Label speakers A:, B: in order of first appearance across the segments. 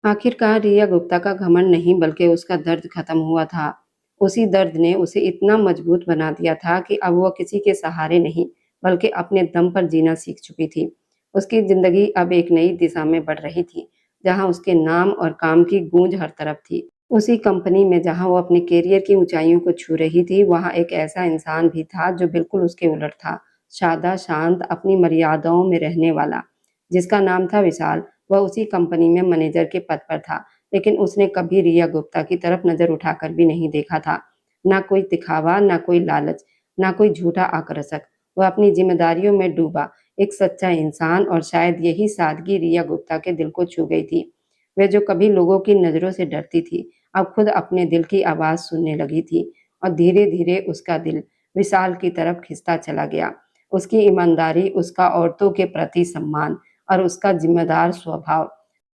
A: आखिरकार रिया गुप्ता का घमंड नहीं बल्कि उसका दर्द खत्म हुआ था। उसी दर्द ने उसे इतना मजबूत बना दिया था कि अब वह किसी के सहारे नहीं बल्कि अपने दम पर जीना सीख चुकी थी। उसकी जिंदगी अब एक नई दिशा में बढ़ रही थी, जहां उसके नाम और काम की गूंज हर तरफ थी। उसी कंपनी में जहां वो अपने करियर की ऊंचाइयों को छू रही थी, वहां एक ऐसा इंसान भी था जो बिल्कुल उसके उलट था। सादा, शांत, अपनी मर्यादाओं में रहने वाला, जिसका नाम था विशाल। वह उसी कंपनी में मैनेजर के पद पर था, लेकिन उसने कभी रिया गुप्ता की तरफ नजर उठाकर भी नहीं देखा था। ना कोई दिखावा, ना कोई लालच, ना कोई झूठा आकर्षक। वह अपनी जिम्मेदारियों में डूबा, एक सच्चा इंसान, और शायद यही सादगी रिया गुप्ता के दिल को छू गई थी। वह जो कभी लोगों की नजरों से डरती थी, अब खुद अपने दिल की आवाज सुनने लगी थी, और धीरे धीरे उसका दिल विशाल की तरफ खिंचता चला गया। उसकी ईमानदारी, उसका औरतों के प्रति सम्मान और उसका जिम्मेदार स्वभाव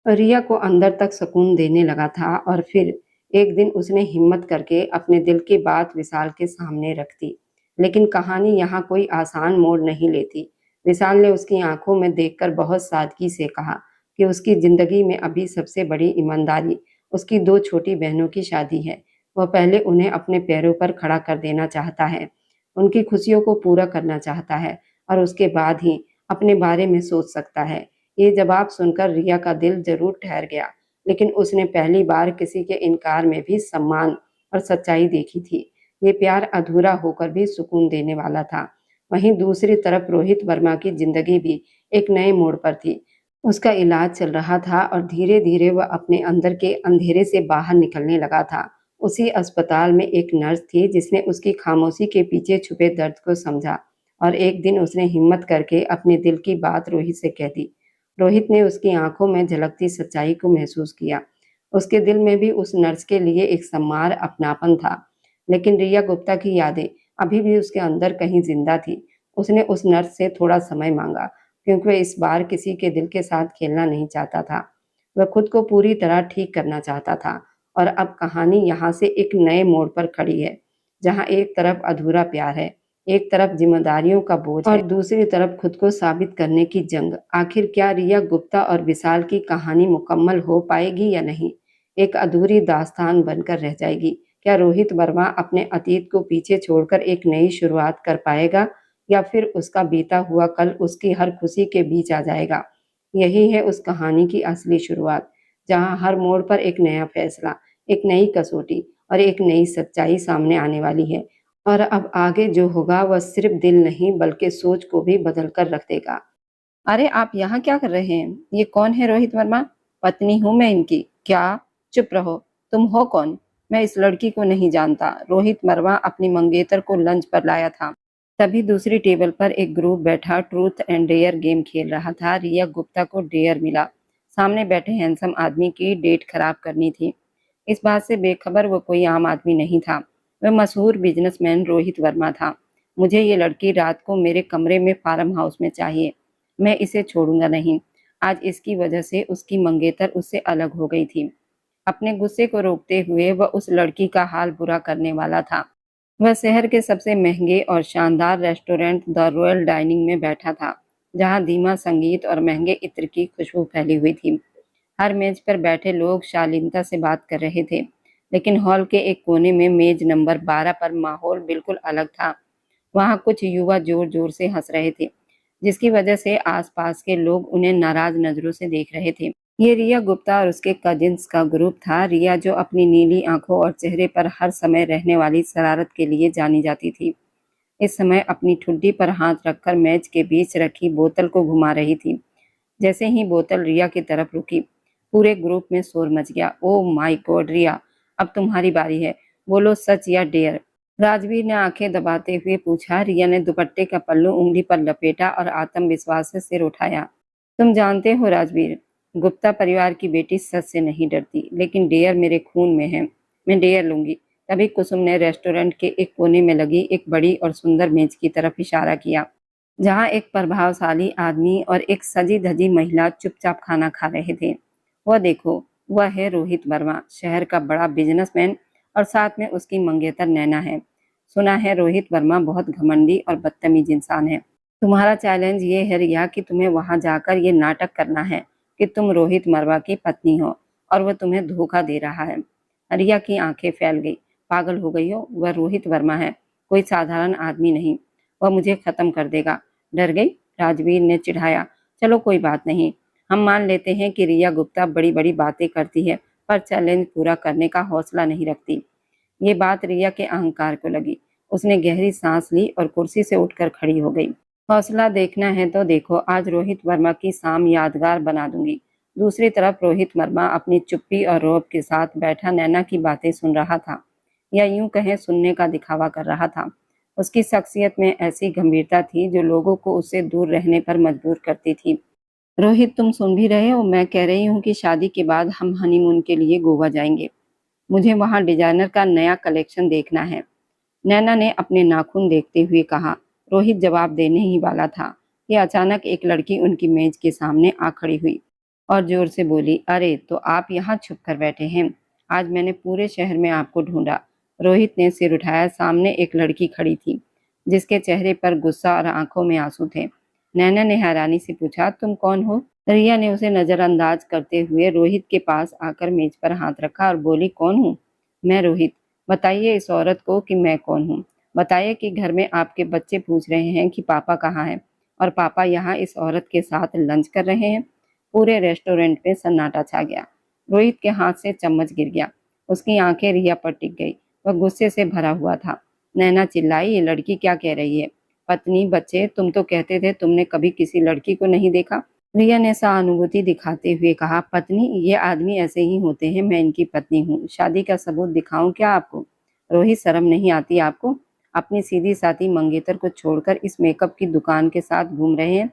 A: रिया को अंदर तक सुकून देने लगा था। और फिर एक दिन उसने हिम्मत करके अपने दिल की बात विशाल के सामने रख दी। लेकिन कहानी यहाँ कोई आसान मोड़ नहीं लेती। विशाल ने उसकी आंखों में देखकर बहुत सादगी से कहा कि उसकी जिंदगी में अभी सबसे बड़ी ईमानदारी उसकी दो छोटी बहनों की शादी है। वह पहले उन्हें अपने पैरों पर खड़ा कर देना चाहता है, उनकी खुशियों को पूरा करना चाहता है, और उसके बाद ही अपने बारे में सोच सकता है। ये जवाब सुनकर रिया का दिल जरूर ठहर गया, लेकिन उसने पहली बार किसी के इनकार में भी सम्मान और सच्चाई देखी थी। ये प्यार अधूरा होकर भी सुकून देने वाला था। वहीं दूसरी तरफ रोहित वर्मा की जिंदगी भी एक नए मोड़ पर थी। उसका इलाज चल रहा था और धीरे धीरे वह अपने अंदर के अंधेरे से बाहर निकलने लगा था। उसी अस्पताल में एक नर्स थी जिसने उसकी खामोशी के पीछे छुपे दर्द को समझा, और एक दिन उसने हिम्मत करके अपने दिल की बात रोहित से कह दी। रोहित ने उसकी आंखों में झलकती सच्चाई को महसूस किया। उसके दिल में भी उस नर्स के लिए एक सम्मान, अपनापन था। लेकिन रिया गुप्ता की यादें अभी भी उसके अंदर कहीं जिंदा थी। उसने उस नर्स से थोड़ा समय मांगा, क्योंकि वह इस बार किसी के दिल के साथ खेलना नहीं चाहता था। वह खुद को पूरी तरह ठीक करना चाहता था। और अब कहानी यहाँ से एक नए मोड़ पर खड़ी है, जहाँ एक तरफ अधूरा प्यार है, एक तरफ जिम्मेदारियों का बोझ है, और दूसरी तरफ खुद को साबित करने की जंग। आखिर क्या रिया गुप्ता और विशाल की कहानी मुकम्मल हो पाएगी या नहीं? एक अधूरी दास्तान बनकर रह जाएगी? क्या रोहित वर्मा अपने अतीत को पीछे छोड़कर एक नई शुरुआत कर पाएगा, या फिर उसका बीता हुआ कल उसकी हर खुशी के बीच आ जाएगा? यही है उस कहानी की असली शुरुआत, जहां हर मोड़ पर एक नया फैसला, एक नई कसौटी और एक नई सच्चाई सामने आने वाली है। और अब आगे जो होगा वह सिर्फ दिल नहीं बल्कि सोच को भी बदल कर रख देगा। अरे आप यहाँ क्या कर रहे हैं? ये कौन है रोहित वर्मा? पत्नी हूँ मैं इनकी। क्या? चुप रहो। तुम हो कौन? मैं इस लड़की को नहीं जानता। रोहित वर्मा अपनी मंगेतर को लंच पर लाया था। तभी दूसरी टेबल पर एक ग्रुप बैठा ट्रूथ एंड डेयर गेम खेल रहा था। रिया गुप्ता को डेयर मिला। सामने बैठे हैंडसम आदमी की डेट खराब करनी थी। इस बात से बेखबर वो कोई आम आदमी नहीं था। वह मशहूर बिजनेसमैन रोहित वर्मा था। मुझे ये लड़की रात को मेरे कमरे में फार्म हाउस में चाहिए। मैं इसे छोड़ूंगा नहीं। आज इसकी वजह से उसकी मंगेतर उससे अलग हो गई थी। अपने गुस्से को रोकते हुए वह उस लड़की का हाल बुरा करने वाला था। वह शहर के सबसे महंगे और शानदार रेस्टोरेंट द रॉयल डाइनिंग में बैठा था, जहां धीमा संगीत और महंगे इत्र की खुशबू फैली हुई थी। हर मेज पर बैठे लोग शालीनता से बात कर रहे थे, लेकिन हॉल के एक कोने में मेज नंबर 12 पर माहौल बिल्कुल अलग था। वहां कुछ युवा जोर जोर से हंस रहे थे, जिसकी वजह से आसपास के लोग उन्हें नाराज नजरों से देख रहे थे। ये रिया गुप्ता और उसके कजिन्स का ग्रुप था। रिया, जो अपनी नीली आंखों और चेहरे पर हर समय रहने वाली शरारत के लिए जानी जाती थी, इस समय अपनी ठुड्डी पर हाथ रखकर मेज के बीच रखी बोतल को घुमा रही थी। जैसे ही बोतल रिया की तरफ रुकी, पूरे ग्रुप में शोर मच गया। ओह माय गॉड रिया, अब तुम्हारी बारी है। बोलो, सच या डेयर? राजवीर ने आंखें दबाते हुए पूछा। रिया ने दुपट्टे का पल्लू उंगली पर लपेटा और आत्मविश्वास से सिर उठाया। तुम जानते हो राजवीर, गुप्ता परिवार की बेटी सच से नहीं डरती, लेकिन डेयर मेरे खून में है। मैं डेयर लूंगी। तभी कुसुम ने रेस्टोरेंट के एक कोने में लगी एक बड़ी और सुंदर मेज की तरफ इशारा किया, जहां एक प्रभावशाली आदमी और एक सजी धजी महिला चुपचाप खाना खा रहे थे। वह देखो, वह है रोहित वर्मा, शहर का बड़ा बिजनेसमैन, और साथ में उसकी मंगेतर नैना है। सुना है रोहित वर्मा बहुत घमंडी और बदतमीज इंसान है। तुम्हारा चैलेंज ये है रिया कि तुम्हें वहां जाकर ये नाटक करना है कि तुम रोहित वर्मा की पत्नी हो, और वह तुम्हें धोखा दे रहा है। रिया की आंखें फैल गई। पागल हो गई हो, वह रोहित वर्मा है, कोई साधारण आदमी नहीं। वह मुझे खत्म कर देगा। डर गई? राजवीर ने चिढ़ाया। चलो कोई बात नहीं, हम मान लेते हैं कि रिया गुप्ता बड़ी बड़ी बातें करती है, पर चैलेंज पूरा करने का हौसला नहीं रखती। ये बात रिया के अहंकार को लगी। उसने गहरी सांस ली और कुर्सी से उठकर खड़ी हो गई। हौसला देखना है तो देखो, आज रोहित वर्मा की शाम यादगार बना दूंगी। दूसरी तरफ रोहित वर्मा अपनी चुप्पी और रौब के साथ बैठा नैना की बातें सुन रहा था, या यूं कहें सुनने का दिखावा कर रहा था। उसकी शख्सियत में ऐसी गंभीरता थी जो लोगों को उससे दूर रहने पर मजबूर करती थी। रोहित, तुम सुन भी रहे हो? मैं कह रही हूँ कि शादी के बाद हम हनीमून के लिए गोवा जाएंगे। मुझे वहाँ डिजाइनर का नया कलेक्शन देखना है। नैना ने अपने नाखून देखते हुए कहा। रोहित जवाब देने ही वाला था कि अचानक एक लड़की उनकी मेज के सामने आ खड़ी हुई और जोर से बोली, अरे तो आप यहाँ छुप कर बैठे हैं? आज मैंने पूरे शहर में आपको ढूंढा। रोहित ने सिर उठाया। सामने एक लड़की खड़ी थी जिसके चेहरे पर गुस्सा और आंखों में आंसू थे। नैना ने हैरानी से पूछा, तुम कौन हो? रिया ने उसे नजरअंदाज करते हुए रोहित के पास आकर मेज पर हाथ रखा और बोली, कौन हूँ? मैं रोहित। बताइए इस औरत को कि मैं कौन हूँ। बताइए कि घर में आपके बच्चे पूछ रहे हैं कि पापा कहाँ हैं, और पापा यहाँ इस औरत के साथ लंच कर रहे हैं। पूरे रेस्टोरेंट में सन्नाटा छा गया। रोहित के हाथ से चम्मच गिर गया। उसकी आंखें रिया पर टिक गई। वह गुस्से से भरा हुआ था। नैना चिल्लाई, ये लड़की क्या कह रही है? पत्नी, बच्चे, तुम तो कहते थे तुमने कभी किसी लड़की को नहीं देखा। रिया ने सहानुभूति दिखाते हुए कहा, पत्नी, ये आदमी ऐसे ही होते हैं, मैं इनकी पत्नी हूँ। शादी का सबूत दिखाऊं क्या आपको? रोहित, शर्म नहीं आती आपको? अपनी सीधी सादी मंगेतर को छोड़कर इस मेकअप की दुकान के साथ घूम रहे हैं।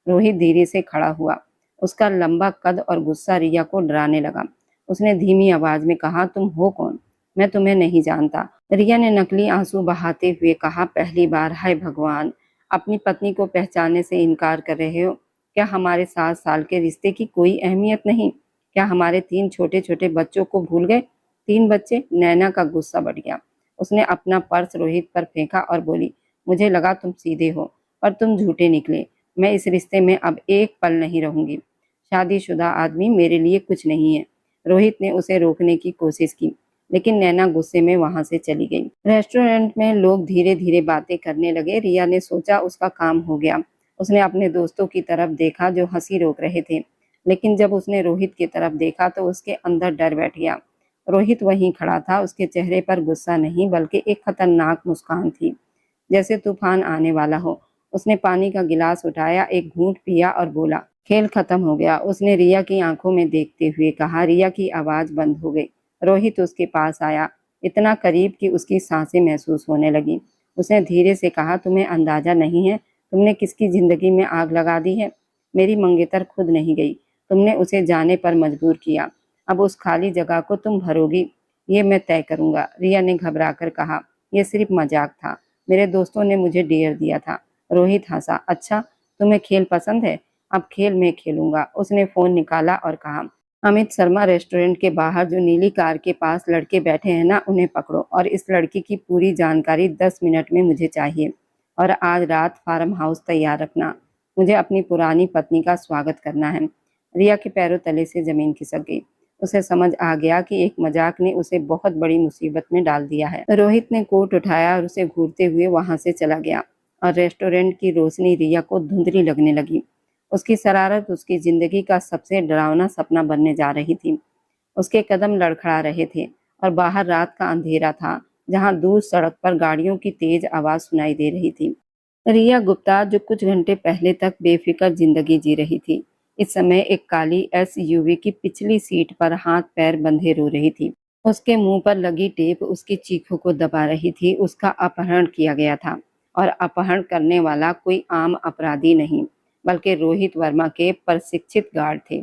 A: रोहित धीरे से खड़ा हुआ। उसका लंबा कद और गुस्सा रिया को डराने लगा। उसने धीमी आवाज में कहा, तुम हो कौन? मैं तुम्हें नहीं जानता। रिया ने नकली आंसू बहाते हुए कहा, पहली बार? हाय भगवान, अपनी पत्नी को पहचानने से इनकार कर रहे हो? क्या हमारे 7 साल के रिश्ते की कोई अहमियत नहीं? क्या हमारे 3 छोटे छोटे बच्चों को भूल गए? 3 बच्चे? नैना का गुस्सा बढ़ गया। उसने अपना पर्स रोहित पर फेंका और बोली, मुझे लगा तुम सीधे हो, पर तुम झूठे निकले। मैं इस रिश्ते में अब एक पल नहीं रहूंगी। शादीशुदा आदमी मेरे लिए कुछ नहीं है। रोहित ने उसे रोकने की कोशिश की, लेकिन नैना गुस्से में वहां से चली गई। रेस्टोरेंट में लोग धीरे धीरे बातें करने लगे। रिया ने सोचा उसका काम हो गया। उसने अपने दोस्तों की तरफ देखा जो हंसी रोक रहे थे, लेकिन जब उसने रोहित की तरफ देखा तो उसके अंदर डर बैठ गया। रोहित वहीं खड़ा था। उसके चेहरे पर गुस्सा नहीं बल्कि एक खतरनाक मुस्कान थी, जैसे तूफान आने वाला हो। उसने पानी का गिलास उठाया, एक घूंट पिया और बोला, खेल खत्म हो गया। उसने रिया की आंखों में देखते हुए कहा। रिया की आवाज बंद हो गई। रोहित उसके पास आया, इतना करीब कि उसकी सांसें महसूस होने लगी। उसने धीरे से कहा, तुम्हें अंदाजा नहीं है तुमने किसकी जिंदगी में आग लगा दी है। मेरी मंगेतर खुद नहीं गई, तुमने उसे जाने पर मजबूर किया। अब उस खाली जगह को तुम भरोगी, ये मैं तय करूंगा। रिया ने घबरा कर कहा, यह सिर्फ मजाक था, मेरे दोस्तों ने मुझे डेयर दिया था। रोहित हंसा, अच्छा तुम्हें खेल पसंद है, अब खेल मैं खेलूंगा। उसने फोन निकाला और कहा, अमित शर्मा रेस्टोरेंट के बाहर जो नीली कार के पास लड़के बैठे हैं ना, उन्हें पकड़ो और इस लड़की की पूरी जानकारी 10 मिनट में मुझे चाहिए। और आज रात फार्म हाउस तैयार रखना, मुझे अपनी पुरानी पत्नी का स्वागत करना है। रिया के पैरों तले से जमीन खिसक गई। उसे समझ आ गया कि एक मजाक ने उसे बहुत बड़ी मुसीबत में डाल दिया है। रोहित ने कोट उठाया और उसे घूरते हुए वहां से चला गया और रेस्टोरेंट की रोशनी रिया को धुंधली लगने लगी। उसकी शरारत उसकी जिंदगी का सबसे डरावना सपना बनने जा रही थी। उसके कदम लड़खड़ा रहे थे और बाहर रात का अंधेरा था, जहां दूर सड़क पर गाड़ियों की तेज आवाज सुनाई दे रही थी। रिया गुप्ता, जो कुछ घंटे पहले तक बेफिक्र जिंदगी जी रही थी, इस समय एक काली एसयूवी की पिछली सीट पर हाथ पैर बंधे रो रही थी। उसके मुंह पर लगी टेप उसकी चीखों को दबा रही थी। उसका अपहरण किया गया था और अपहरण करने वाला कोई आम अपराधी नहीं, बल्कि रोहित वर्मा के प्रशिक्षित गार्ड थे।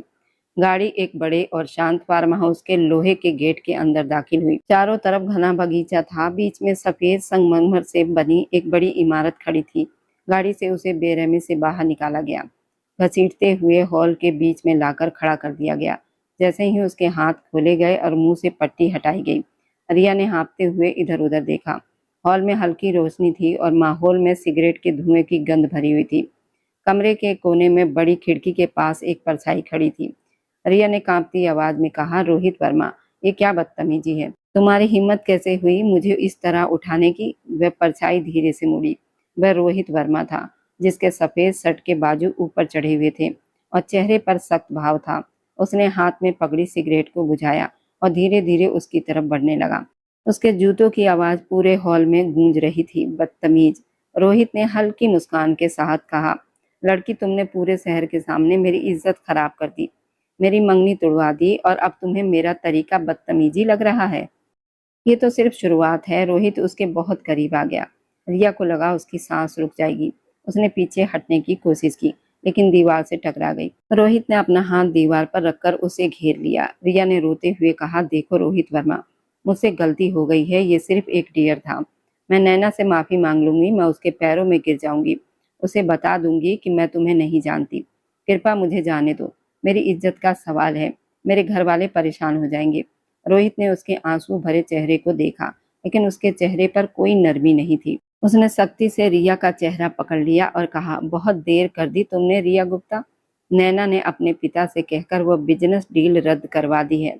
A: गाड़ी एक बड़े और शांत फार्म हाउस के लोहे के गेट के अंदर दाखिल हुई। चारों तरफ घना बगीचा था। बीच में सफेद संगमरमर से बनी एक बड़ी इमारत खड़ी थी। गाड़ी से उसे बेरहमी से बाहर निकाला गया, घसीटते हुए हॉल के बीच में लाकर खड़ा कर दिया गया। जैसे ही उसके हाथ खोले गए और मुंह से पट्टी हटाई गई, रिया ने हाँफते हुए इधर उधर देखा। हॉल में हल्की रोशनी थी और माहौल में सिगरेट के धुएं की गंध भरी हुई थी। कमरे के कोने में बड़ी खिड़की के पास एक परछाई खड़ी थी। रिया ने कांपती आवाज में कहा, रोहित वर्मा, ये क्या बदतमीजी है? तुम्हारी हिम्मत कैसे हुई मुझे इस तरह उठाने की? वह परछाई धीरे से मुड़ी। वह रोहित वर्मा था, जिसके सफेद शर्ट के बाजू ऊपर चढ़े हुए थे और चेहरे पर सख्त भाव था। उसने हाथ में पकड़ी सिगरेट को बुझाया और धीरे धीरे उसकी तरफ बढ़ने लगा। उसके जूतों की आवाज पूरे हॉल में गूंज रही थी। बदतमीज। रोहित ने हल्की मुस्कान के साथ कहा, लड़की, तुमने पूरे शहर के सामने मेरी इज्जत खराब कर दी, मेरी मंगनी तुड़वा दी और अब तुम्हें मेरा तरीका बदतमीजी लग रहा है। ये तो सिर्फ शुरुआत है। रोहित उसके बहुत करीब आ गया। रिया को लगा उसकी सांस रुक जाएगी। उसने पीछे हटने की कोशिश की, लेकिन दीवार से टकरा गई। रोहित ने अपना हाथ दीवार पर रखकर उसे घेर लिया। रिया ने रोते हुए कहा, देखो रोहित वर्मा, मुझसे गलती हो गई है, ये सिर्फ एक डियर था। मैं नैना से माफी मांग लूंगी, मैं उसके पैरों में गिर जाऊंगी, उसे बता दूंगी कि मैं तुम्हें नहीं जानती। कृपा मुझे जाने दो, मेरी इज्जत का सवाल है, मेरे घर वाले परेशान हो जाएंगे। रोहित ने उसके आंसू भरे चेहरे को देखा, लेकिन उसके चेहरे पर कोई नरमी नहीं थी। उसने सख्ती से रिया का चेहरा पकड़ लिया और कहा, बहुत देर कर दी तुमने रिया गुप्ता। नैना ने अपने पिता से कहकर वो बिजनेस डील रद्द करवा दी है,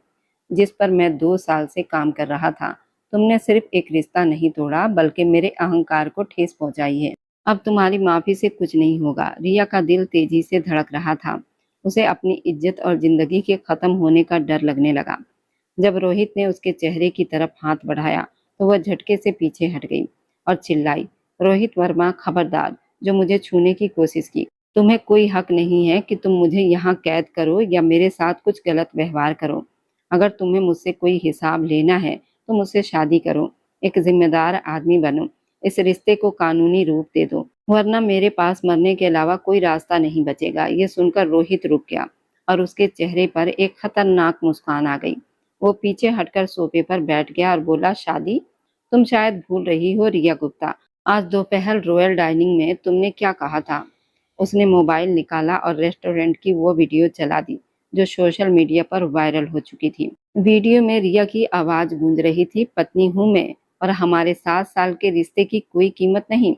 A: जिस पर मैं 2 साल से काम कर रहा था। तुमने सिर्फ एक रिश्ता नहीं तोड़ा, बल्कि मेरे अहंकार को ठेस पहुंचाई है। अब तुम्हारी माफी से कुछ नहीं होगा। रिया का दिल तेजी से धड़क रहा था। उसे अपनी इज्जत और जिंदगी के खत्म होने का डर लगने लगा। जब रोहित ने उसके चेहरे की तरफ हाथ बढ़ाया, तो वह झटके से पीछे हट गई और चिल्लाई, रोहित वर्मा, खबरदार, जो मुझे छूने की कोशिश की। तुम्हें कोई हक नहीं है कि तुम मुझे यहाँ कैद करो या मेरे साथ कुछ गलत व्यवहार करो। अगर तुम्हें मुझसे कोई हिसाब लेना है तो मुझसे शादी करो, एक जिम्मेदार आदमी बनो, इस रिश्ते को कानूनी रूप दे दो, वरना मेरे पास मरने के अलावा कोई रास्ता नहीं बचेगा। ये सुनकर रोहित रुक गया और उसके चेहरे पर एक खतरनाक मुस्कान आ गई। वो पीछे हटकर सोफे पर बैठ गया और बोला, शादी? तुम शायद भूल रही हो रिया गुप्ता, आज दोपहर रॉयल डाइनिंग में तुमने क्या कहा था। उसने मोबाइल निकाला और रेस्टोरेंट की वो वीडियो चला दी जो सोशल मीडिया पर वायरल हो चुकी थी। वीडियो में रिया की आवाज गूंज रही थी, पत्नी हूँ मैं और हमारे 7 साल के रिश्ते की कोई कीमत नहीं।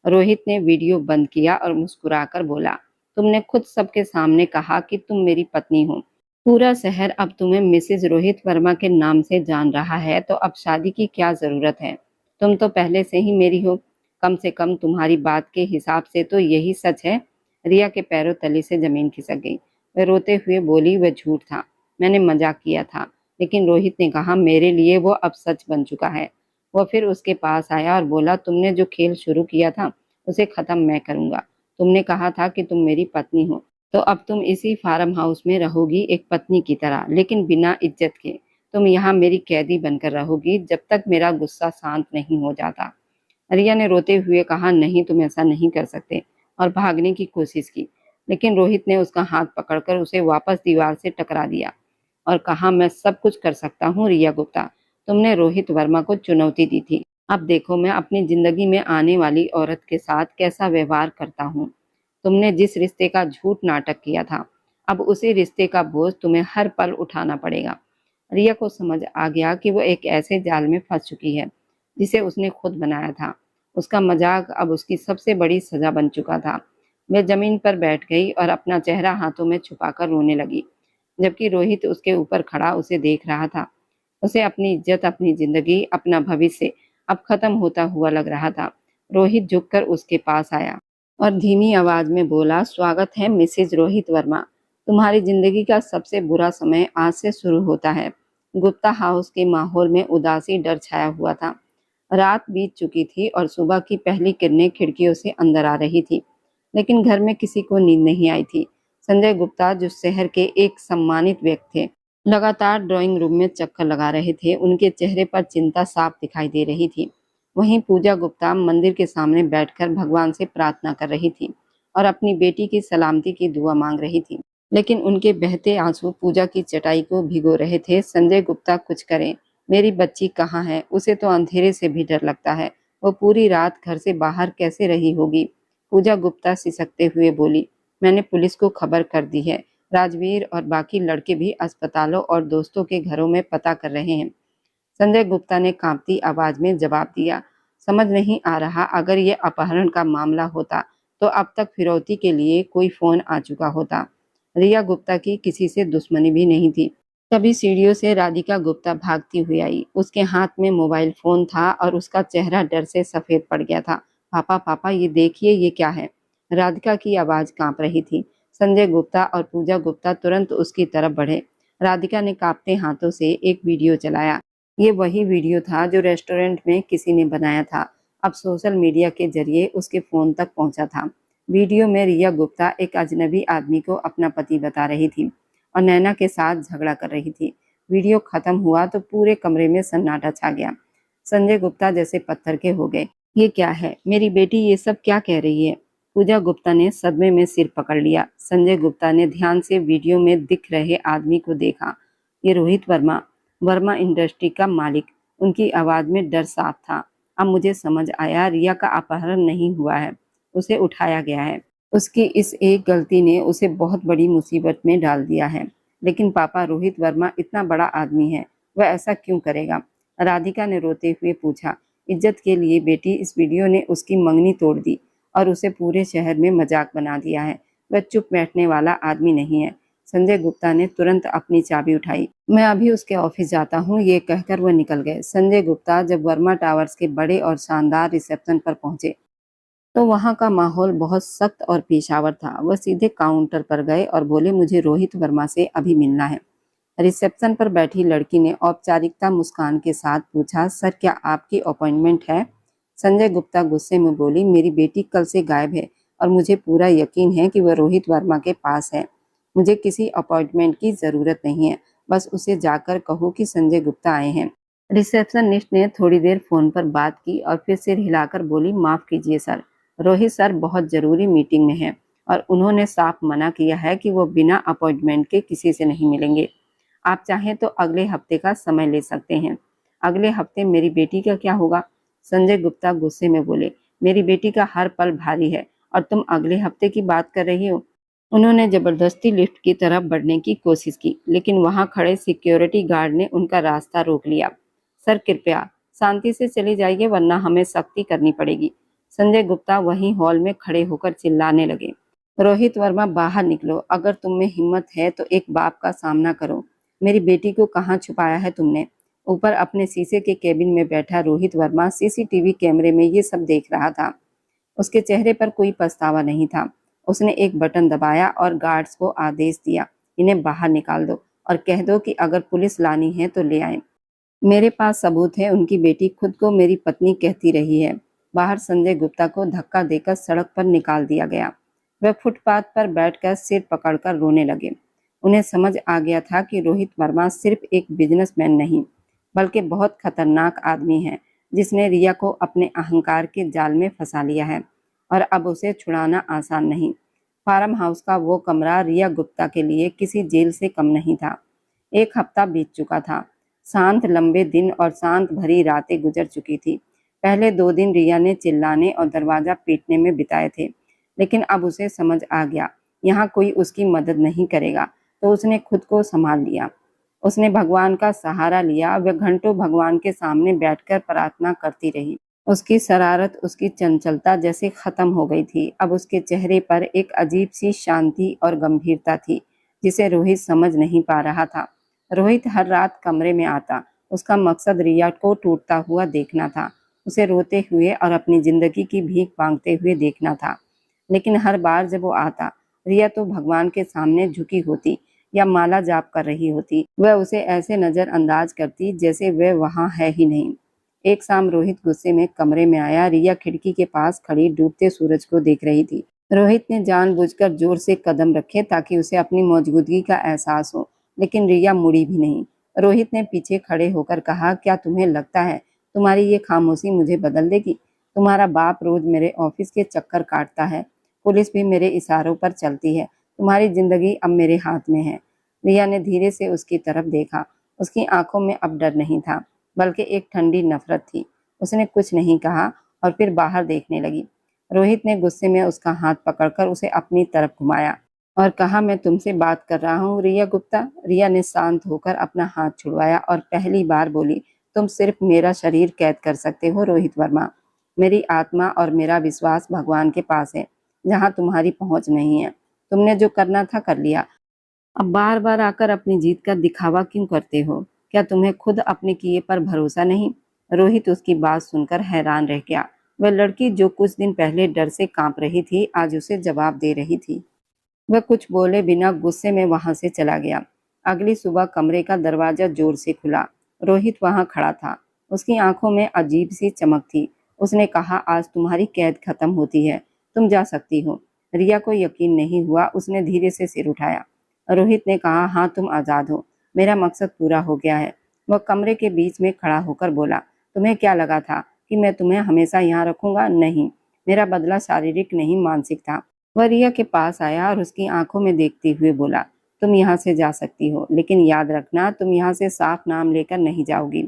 A: रोहित ने वीडियो बंद किया और मुस्कुराकर बोला, तुमने खुद सबके सामने कहा कि तुम मेरी पत्नी हो। पूरा शहर अब तुम्हें मिसेज रोहित वर्मा के नाम से जान रहा है, तो अब शादी की क्या जरूरत है? तुम तो पहले से ही मेरी हो। कम से कम तुम्हारी बात के हिसाब से तो यही सच है। रिया के पैरों तले से जमीन खिसक गई। वह रोते हुए बोली, वह झूठ था, मैंने मजाक किया था। लेकिन रोहित ने कहा, मेरे लिए वो अब सच बन चुका है। वह फिर उसके पास आया और बोला, तुमने जो खेल शुरू किया था उसे खत्म मैं करूंगा। तुमने कहा था कि तुम मेरी पत्नी हो, तो अब तुम इसी फार्म हाउस में रहोगी एक पत्नी की तरह, लेकिन बिना इज्जत के। तुम यहाँ मेरी कैदी बनकर रहोगी जब तक मेरा गुस्सा शांत नहीं हो जाता। रिया ने रोते हुए कहा, नहीं, तुम ऐसा नहीं कर सकते, और भागने की कोशिश की। लेकिन रोहित ने उसका हाथ पकड़कर उसे वापस दीवार से टकरा दिया और कहा, मैं सब कुछ कर सकता हूँ रिया गुप्ता। तुमने रोहित वर्मा को चुनौती दी थी, अब देखो मैं अपनी जिंदगी में आने वाली औरत के साथ कैसा व्यवहार करता हूँ। तुमने जिस रिश्ते का झूठ नाटक किया था, अब उसी रिश्ते का बोझ तुम्हें हर पल उठाना पड़ेगा। रिया को समझ आ गया कि वो एक ऐसे जाल में फंस चुकी है जिसे उसने खुद बनाया था। उसका मजाक अब उसकी सबसे बड़ी सजा बन चुका था। वह जमीन पर बैठ गई और अपना चेहरा हाथों में छुपाकर रोने लगी, जबकि रोहित उसके ऊपर खड़ा उसे देख रहा था। उसे अपनी इज्जत, अपनी जिंदगी, अपना भविष्य अब खत्म होता हुआ लग रहा था। रोहित झुककर उसके पास आया और धीमी आवाज में बोला, स्वागत है मिसेज रोहित वर्मा। तुम्हारी जिंदगी का सबसे बुरा समय आज से शुरू होता है। गुप्ता हाउस के माहौल में उदासी, डर छाया हुआ था। रात बीत चुकी थी और सुबह की पहली किरणें खिड़कियों से अंदर आ रही थी, लेकिन घर में किसी को नींद नहीं आई थी। संजय गुप्ता, जो शहर के एक सम्मानित व्यक्ति थे, लगातार ड्राइंग रूम में चक्कर लगा रहे थे। उनके चेहरे पर चिंता साफ दिखाई दे रही थी। वहीं पूजा गुप्ता मंदिर के सामने बैठकर भगवान से प्रार्थना कर रही थी और अपनी बेटी की सलामती की दुआ मांग रही थी, लेकिन उनके बहते आंसू पूजा की चटाई को भिगो रहे थे। संजय गुप्ता, कुछ करें, मेरी बच्ची कहाँ है? उसे तो अंधेरे से भी डर लगता है। वो पूरी रात घर से बाहर कैसे रही होगी? पूजा गुप्ता सिसकते हुए बोली, मैंने पुलिस को खबर कर दी है। राजवीर और बाकी लड़के भी अस्पतालों और दोस्तों के घरों में पता कर रहे हैं। संजय गुप्ता ने कांपती आवाज में जवाब दिया, समझ नहीं आ रहा, अगर ये अपहरण का मामला होता तो अब तक फिरौती के लिए कोई फोन आ चुका होता। रिया गुप्ता की किसी से दुश्मनी भी नहीं थी। तभी सीढ़ियों से राधिका गुप्ता भागती हुई आई। उसके हाथ में मोबाइल फोन था और उसका चेहरा डर से सफेद पड़ गया था। पापा पापा ये देखिए, ये क्या है? राधिका की आवाज कांप रही थी। संजय गुप्ता और पूजा गुप्ता तुरंत उसकी तरफ बढ़े। राधिका ने कांपते हाथों से एक वीडियो चलाया। ये वही वीडियो था जो रेस्टोरेंट में किसी ने बनाया था। अब सोशल मीडिया के जरिए उसके फोन तक पहुंचा था। वीडियो में रिया गुप्ता एक अजनबी आदमी को अपना पति बता रही थी और नैना के साथ झगड़ा कर रही थी। वीडियो खत्म हुआ तो पूरे कमरे में सन्नाटा छा गया। संजय गुप्ता जैसे पत्थर के हो गए। ये क्या है? मेरी बेटी ये सब क्या कह रही है? पूजा गुप्ता ने सदमे में सिर पकड़ लिया। संजय गुप्ता ने ध्यान से वीडियो में दिख रहे आदमी को देखा। ये रोहित वर्मा, वर्मा इंडस्ट्री का मालिक। उनकी आवाज में डर साफ था। अब मुझे समझ आया, रिया का अपहरण नहीं हुआ है, उसे उठाया गया है। उसकी इस एक गलती ने उसे बहुत बड़ी मुसीबत में डाल दिया है। लेकिन पापा, रोहित वर्मा इतना बड़ा आदमी है, वह ऐसा क्यों करेगा? राधिका ने रोते हुए पूछा। इज्जत के लिए बेटी, इस वीडियो ने उसकी मंगनी तोड़ दी और उसे पूरे शहर में मजाक बना दिया है। वह चुप बैठने वाला आदमी नहीं है। संजय गुप्ता ने तुरंत अपनी चाबी उठाई। मैं अभी उसके ऑफिस जाता हूँ, ये कहकर वह निकल गए। संजय गुप्ता जब वर्मा टावर्स के बड़े और शानदार रिसेप्शन पर पहुंचे तो वहां का माहौल बहुत सख्त और पेशावर था। वह सीधे काउंटर पर गए और बोले, मुझे रोहित वर्मा से अभी मिलना है। रिसेप्शन पर बैठी लड़की ने औपचारिकता मुस्कान के साथ पूछा, सर क्या आपकी अपॉइंटमेंट है? संजय गुप्ता गुस्से में बोली, मेरी बेटी कल से गायब है और मुझे पूरा यकीन है कि वह रोहित वर्मा के पास है। मुझे किसी अपॉइंटमेंट की जरूरत नहीं है, बस उसे जाकर कहो कि संजय गुप्ता आए हैं। रिसेप्शनिस्ट ने थोड़ी देर फोन पर बात की और फिर सिर हिलाकर बोली, माफ कीजिए सर, रोहित सर बहुत जरूरी मीटिंग में है और उन्होंने साफ मना किया है कि वो बिना अपॉइंटमेंट के किसी से नहीं मिलेंगे। आप चाहें तो अगले हफ्ते का समय ले सकते हैं। अगले हफ्ते मेरी बेटी का क्या होगा? संजय गुप्ता गुस्से में बोले, मेरी बेटी का हर पल भारी है और तुम अगले हफ्ते की बात कर रही हो? उन्होंने जबरदस्ती लिफ्ट की तरफ बढ़ने की कोशिश की, लेकिन वहां खड़े सिक्योरिटी गार्ड ने उनका रास्ता रोक लिया। सर कृपया शांति से चली जाइए, वरना हमें सख्ती करनी पड़ेगी। संजय गुप्ता वहीं हॉल में खड़े होकर चिल्लाने लगे, रोहित वर्मा बाहर निकलो, अगर तुम में हिम्मत है तो एक बाप का सामना करो। मेरी बेटी को कहाँ छुपाया है तुमने? ऊपर अपने शीशे के केबिन में बैठा रोहित वर्मा सीसीटीवी कैमरे में ये सब देख रहा था। उसके चेहरे पर कोई पछतावा नहीं था। उसने एक बटन दबाया और गार्ड्स को आदेश दिया, इन्हें बाहर निकाल दो और कह दो कि अगर पुलिस लानी है तो ले आए। मेरे पास सबूत है, उनकी बेटी खुद को मेरी पत्नी कहती रही है। बाहर संजय गुप्ता को धक्का देकर सड़क पर निकाल दिया गया। वह फुटपाथ पर बैठकर सिर पकड़कर रोने लगे। उन्हें समझ आ गया था कि रोहित वर्मा सिर्फ एक बिजनेसमैन नहीं, बल्कि बहुत खतरनाक आदमी है, जिसने रिया को अपने अहंकार के जाल में फंसा लिया है और अब उसे छुड़ाना आसान नहीं। फार्म हाउस का वो कमरा रिया गुप्ता के लिए किसी जेल से कम नहीं था। एक हफ्ता बीत चुका था। शांत लंबे दिन और शांत भरी रातें गुजर चुकी थी। पहले 2 दिन रिया ने चिल्लाने और दरवाजा पीटने में बिताए थे, लेकिन अब उसे समझ आ गया, यहाँ कोई उसकी मदद नहीं करेगा, तो उसने खुद को संभाल लिया। उसने भगवान का सहारा लिया। वह घंटों भगवान के सामने बैठकर प्रार्थना करती रही। उसकी शरारत, उसकी चंचलता जैसे खत्म हो गई थी। अब उसके चेहरे पर एक अजीब सी शांति और गंभीरता थी, जिसे रोहित समझ नहीं पा रहा था। रोहित हर रात कमरे में आता। उसका मकसद रिया को टूटता हुआ देखना था, उसे रोते हुए और अपनी जिंदगी की भीख मांगते हुए देखना था। लेकिन हर बार जब वो आता, रिया तो भगवान के सामने झुकी होती या माला जाप कर रही होती। वह उसे ऐसे नजरअंदाज करती जैसे वह वहां है ही नहीं। एक शाम रोहित गुस्से में कमरे में आया। रिया खिड़की के पास खड़ी डूबते सूरज को देख रही थी। रोहित ने जानबूझकर जोर से कदम रखे ताकि उसे अपनी मौजूदगी का एहसास हो, लेकिन रिया मुड़ी भी नहीं। रोहित ने पीछे खड़े होकर कहा, क्या तुम्हें लगता है तुम्हारी ये खामोशी मुझे बदल देगी? तुम्हारा बाप रोज मेरे ऑफिस के चक्कर काटता है, पुलिस भी मेरे इशारों पर चलती है, तुम्हारी जिंदगी अब मेरे हाथ में है। रिया ने धीरे से उसकी तरफ देखा। उसकी आंखों में अब डर नहीं था, बल्कि एक ठंडी नफरत थी। उसने कुछ नहीं कहा और फिर बाहर देखने लगी। रोहित ने गुस्से में उसका हाथ पकड़कर उसे अपनी तरफ घुमाया और कहा, मैं तुमसे बात कर रहा हूँ रिया गुप्ता। रिया ने शांत होकर अपना हाथ छुड़वाया और पहली बार बोली, तुम सिर्फ मेरा शरीर कैद कर सकते हो रोहित वर्मा। मेरी आत्मा और मेरा विश्वास भगवान के पास है, जहाँ तुम्हारी पहुंच नहीं है। तुमने जो करना था कर लिया, अब बार बार आकर अपनी जीत का दिखावा क्यों करते हो? क्या तुम्हें खुद अपने किए पर भरोसा नहीं? रोहित उसकी बात सुनकर हैरान रह गया। वह लड़की जो कुछ दिन पहले डर से कांप रही थी, आज उसे जवाब दे रही थी। वह कुछ बोले बिना गुस्से में वहां से चला गया। अगली सुबह कमरे का दरवाजा जोर से खुला। रोहित वहां खड़ा था। उसकी आंखों में अजीब सी चमक थी। उसने कहा, आज तुम्हारी कैद खत्म होती है, तुम जा सकती हो। रिया को यकीन नहीं हुआ। उसने धीरे से सिर उठाया। रोहित ने कहा, हाँ तुम आजाद हो, मेरा मकसद पूरा हो गया है। वह कमरे के बीच में खड़ा होकर बोला, तुम्हें क्या लगा था कि मैं तुम्हें हमेशा यहाँ रखूंगा? नहीं, मेरा बदला शारीरिक नहीं मानसिक था। वह रिया के पास आया और उसकी आंखों में देखते हुए बोला, तुम यहाँ से जा सकती हो, लेकिन याद रखना तुम यहाँ से साफ नाम लेकर नहीं जाओगी।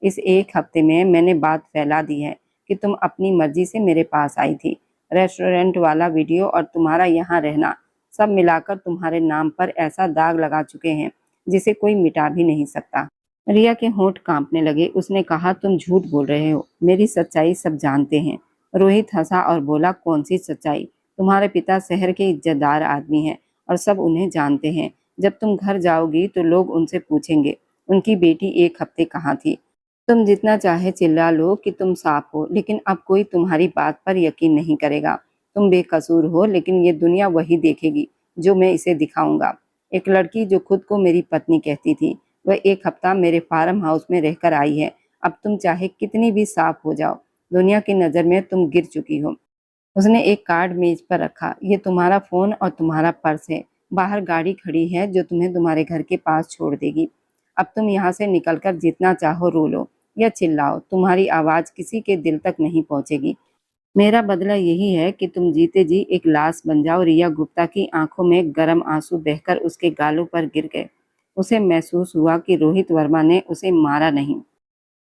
A: इस एक हफ्ते में मैंने बात फैला दी है कि तुम अपनी मर्जी से मेरे पास आई थी। रेस्टोरेंट वाला वीडियो और तुम्हारा यहाँ रहना, सब मिलाकर तुम्हारे नाम पर ऐसा दाग लगा चुके हैं जिसे कोई मिटा भी नहीं सकता। रिया के होंठ कांपने लगे। उसने कहा, तुम झूठ बोल रहे हो, मेरी सच्चाई सब जानते हैं। रोहित हंसा और बोला, कौन सी सच्चाई? तुम्हारे पिता शहर के इज्जतदार आदमी हैं और सब उन्हें जानते हैं। जब तुम घर जाओगी तो लोग उनसे पूछेंगे, उनकी बेटी एक हफ्ते कहाँ थी? तुम जितना चाहे चिल्ला लो कि तुम साफ हो, लेकिन अब कोई तुम्हारी बात पर यकीन नहीं करेगा। तुम बेकसूर हो, लेकिन ये दुनिया वही देखेगी जो मैं इसे दिखाऊंगा। एक लड़की जो खुद को मेरी पत्नी कहती थी, वह एक हफ्ता मेरे फार्म हाउस में रहकर आई है। अब तुम चाहे कितनी भी साफ हो जाओ, दुनिया की नज़र में तुम गिर चुकी हो। उसने एक कार्ड मेज पर रखा। ये तुम्हारा फोन और तुम्हारा पर्स है। बाहर गाड़ी खड़ी है जो तुम्हें तुम्हारे घर के पास छोड़ देगी। अब तुम यहाँ से निकलकर जितना चाहो रो लो या चिल्लाओ, तुम्हारी आवाज किसी के दिल तक नहीं पहुंचेगी। मेरा बदला यही है कि तुम जीते जी एक लाश बन जाओ। रिया गुप्ता की आंखों में गर्म आंसू बहकर उसके गालों पर गिर गए। उसे महसूस हुआ कि रोहित वर्मा ने उसे मारा नहीं,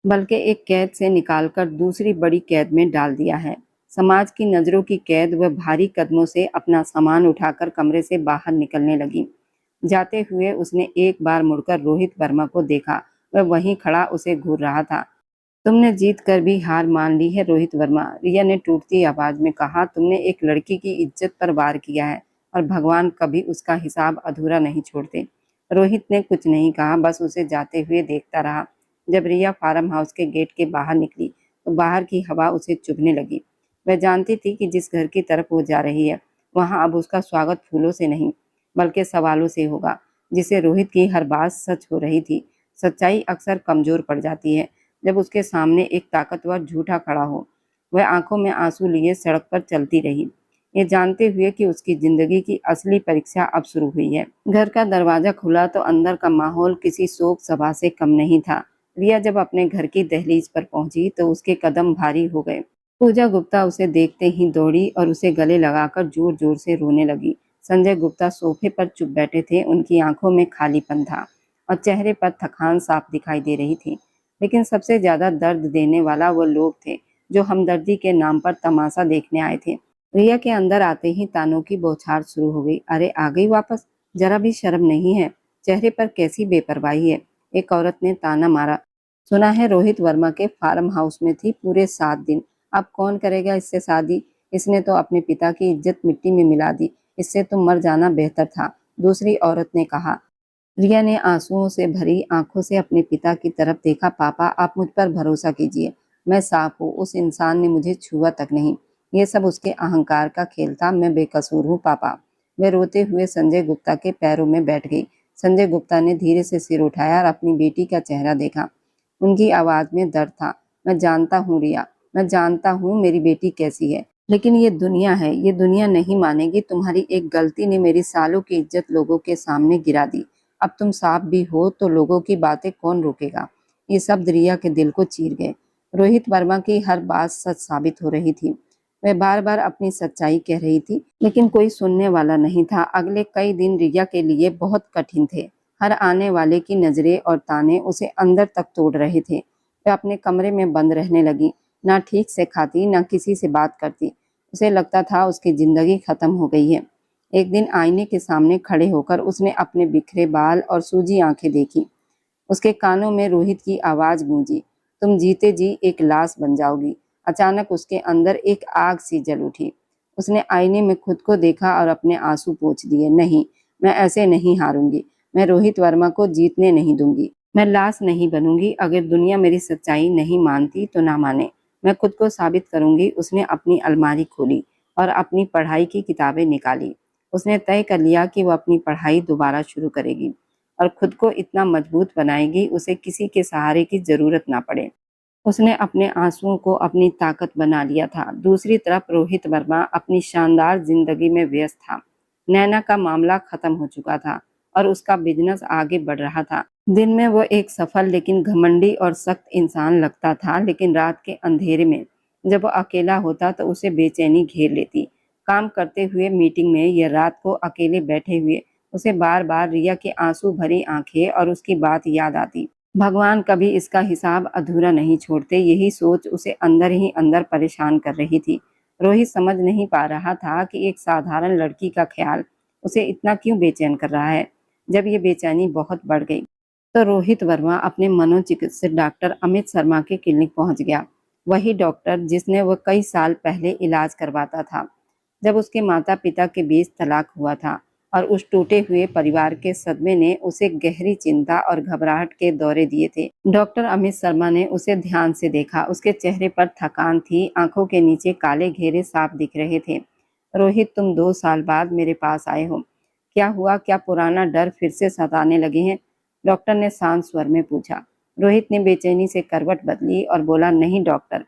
A: बल्कि एक कैद से निकालकर दूसरी बड़ी कैद में डाल दिया है। समाज की नजरों की कैद। वह भारी कदमों से अपना सामान उठाकर कमरे से बाहर निकलने लगी। जाते हुए उसने एक बार मुड़कर रोहित वर्मा को देखा। वह वहीं खड़ा उसे घूर रहा था। तुमने जीत कर भी हार मान ली है रोहित वर्मा, रिया ने टूटती आवाज में कहा। तुमने एक लड़की की इज्जत पर वार किया है और भगवान कभी उसका हिसाब अधूरा नहीं छोड़ते। रोहित ने कुछ नहीं कहा, बस उसे जाते हुए देखता रहा। जब रिया फार्म हाउस के गेट के बाहर निकली तो बाहर की हवा उसे चुभने लगी। वह जानती थी कि जिस घर की तरफ वो जा रही है, वहां अब उसका स्वागत फूलों से नहीं बल्कि सवालों से होगा। जिसे रोहित की हर बात सच हो रही थी। सच्चाई अक्सर कमजोर पड़ जाती है जब उसके सामने एक ताकतवर झूठा खड़ा हो। वह आंखों में आंसू लिए सड़क पर चलती रही, ये जानते हुए कि उसकी जिंदगी की असली परीक्षा अब शुरू हुई है। घर का दरवाजा खुला तो अंदर का माहौल किसी शोक सभा से कम नहीं था। रिया जब अपने घर की दहलीज पर पहुंची तो उसके कदम भारी हो गए। पूजा गुप्ता उसे देखते ही दौड़ी और उसे गले लगाकर जोर जोर से रोने लगी। संजय गुप्ता सोफे पर चुप बैठे थे। उनकी आंखों में खालीपन था और चेहरे पर थकान साफ दिखाई दे रही थी। लेकिन सबसे ज्यादा दर्द देने वाला वो लोग थे जो हमदर्दी के नाम पर तमाशा देखने आए थे। रिया के अंदर आते ही तानों की बौछार शुरू हो गई। अरे आ गई वापस, जरा भी शर्म नहीं है, चेहरे पर कैसी बेपरवाही है। एक औरत ने ताना मारा। सुना है रोहित वर्मा के फार्म हाउस में थी पूरे 7 दिन। अब कौन करेगा इससे शादी? इसने तो अपने पिता की इज्जत मिट्टी में मिला दी। इससे तो मर जाना बेहतर था, दूसरी औरत ने कहा। रिया ने आंसुओं से भरी आंखों से अपने पिता की तरफ देखा। पापा, आप मुझ पर भरोसा कीजिए, मैं साफ हूँ। उस इंसान ने मुझे छुआ तक नहीं। ये सब उसके अहंकार का खेल था। मैं बेकसूर हूँ पापा। वह रोते हुए संजय गुप्ता के पैरों में बैठ गई। संजय गुप्ता ने धीरे से सिर उठाया और अपनी बेटी का चेहरा देखा। उनकी आवाज में दर्द था। मैं जानता हूँ रिया, मैं जानता हूँ मेरी बेटी कैसी है, लेकिन ये दुनिया है, ये दुनिया नहीं मानेगी। तुम्हारी एक गलती ने मेरी सालों की इज्जत लोगों के सामने गिरा दी। अब तुम साफ भी हो तो लोगों की बातें कौन रोकेगा? ये शब्द रिया के दिल को चीर गए। रोहित वर्मा की हर बात सच साबित हो रही थी। वह बार बार अपनी सच्चाई कह रही थी, लेकिन कोई सुनने वाला नहीं था। अगले कई दिन रिया के लिए बहुत कठिन थे। हर आने वाले की नजरें और ताने उसे अंदर तक तोड़ रहे थे। वह अपने कमरे में बंद रहने लगी, ना ठीक से खाती, ना किसी से बात करती। उसे लगता था उसकी जिंदगी खत्म हो गई है। एक दिन आईने के सामने खड़े होकर उसने अपने बिखरे बाल और सूजी आंखें देखी। उसके कानों में रोहित की आवाज गूंजी, तुम जीते जी एक लाश बन जाओगी। अचानक उसके अंदर एक आग सी जल उठी। उसने आईने में खुद को देखा और अपने आंसू पोंछ दिए। नहीं, मैं ऐसे नहीं हारूंगी। मैं रोहित वर्मा को जीतने नहीं दूंगी। मैं लाश नहीं बनूंगी। अगर दुनिया मेरी सच्चाई नहीं मानती तो ना माने। मैं खुद को साबित करूंगी। उसने अपनी अलमारी खोली और अपनी पढ़ाई की किताबें निकाली। उसने तय कर लिया कि वो अपनी पढ़ाई दोबारा शुरू करेगी और खुद को इतना मजबूत बनाएगी उसे किसी के सहारे की जरूरत ना पड़े। उसने अपने आंसुओं को अपनी ताकत बना लिया था। दूसरी तरफ रोहित वर्मा अपनी शानदार जिंदगी में व्यस्त था। नैना का मामला खत्म हो चुका था और उसका बिजनेस आगे बढ़ रहा था। दिन में वो एक सफल लेकिन घमंडी और सख्त इंसान लगता था, लेकिन रात के अंधेरे में जब वो अकेला होता तो उसे बेचैनी घेर लेती। काम करते हुए, मीटिंग में या रात को अकेले बैठे हुए उसे बार बार रिया की आंसू भरी आंखें और उसकी बात याद आती। भगवान कभी इसका हिसाब अधूरा नहीं छोड़ते, यही सोच उसे अंदर ही अंदर परेशान कर रही थी। रोहित समझ नहीं पा रहा था कि एक साधारण लड़की का ख्याल उसे इतना क्यों बेचैन कर रहा है। जब ये बेचैनी बहुत बढ़ गई तो रोहित वर्मा अपने मनोचिकित्सक डॉक्टर अमित शर्मा के क्लिनिक पहुंच गया। वही डॉक्टर जिसने वह कई साल पहले इलाज करवाता था जब उसके माता पिता के बीच तलाक हुआ था, और उस टूटे हुए परिवार के सदमे ने उसे गहरी चिंता और घबराहट के दौरे दिए थे। डॉक्टर अमित शर्मा ने उसे ध्यान से देखा। उसके चेहरे पर थकान थी, आंखों के नीचे काले घेरे साफ दिख रहे थे। रोहित, तुम 2 साल बाद मेरे पास आए हो। क्या हुआ? क्या पुराना डर फिर से सताने लगे हैं? डॉक्टर ने शांत स्वर में पूछा। रोहित ने बेचैनी से करवट बदली और बोला, नहीं डॉक्टर,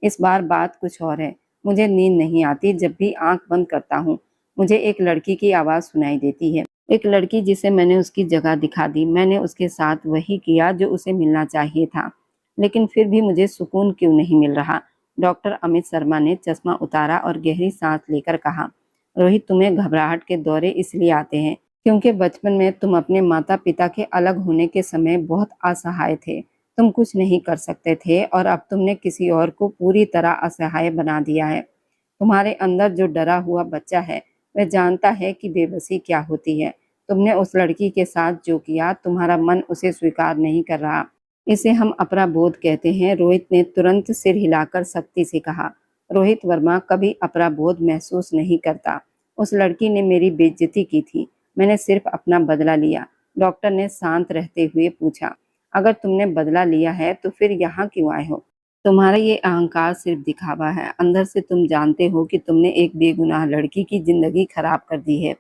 A: इस बार बात कुछ और है। मुझे नींद नहीं आती। जब भी आंख बंद करता हूँ मुझे एक लड़की की आवाज सुनाई देती है। एक लड़की जिसे मैंने उसकी जगह दिखा दी। मैंने उसके साथ वही किया जो उसे मिलना चाहिए था, लेकिन फिर भी मुझे सुकून क्यों नहीं मिल रहा? डॉक्टर अमित शर्मा ने चश्मा उतारा और गहरी सांस लेकर कहा, रोहित, तुम्हें घबराहट के दौरे इसलिए आते हैं क्योंकि बचपन में तुम अपने माता पिता के अलग होने के समय बहुत असहाय थे। तुम कुछ नहीं कर सकते थे और अब तुमने किसी और को पूरी तरह असहाय बना दिया है। तुम्हारे अंदर जो डरा हुआ बच्चा है वह जानता है कि बेबसी क्या होती है। तुमने उस लड़की के साथ जो किया, तुम्हारा मन उसे स्वीकार नहीं कर रहा। इसे हम अपराबोध कहते हैं। रोहित ने तुरंत सिर हिलाकर सख्ती से कहा। रोहित वर्मा कभी अपराबोध महसूस नहीं करता। उस लड़की ने मेरी बेइज्जती की थी। मैंने सिर्फ अपना बदला लिया। डॉक्टर ने शांत रहते हुए पूछा, अगर तुमने बदला लिया है तो फिर यहाँ क्यों आए हो? तुम्हारा ये अहंकार सिर्फ दिखावा है। अंदर से तुम जानते हो कि तुमने एक बेगुनाह लड़की की जिंदगी खराब कर दी है।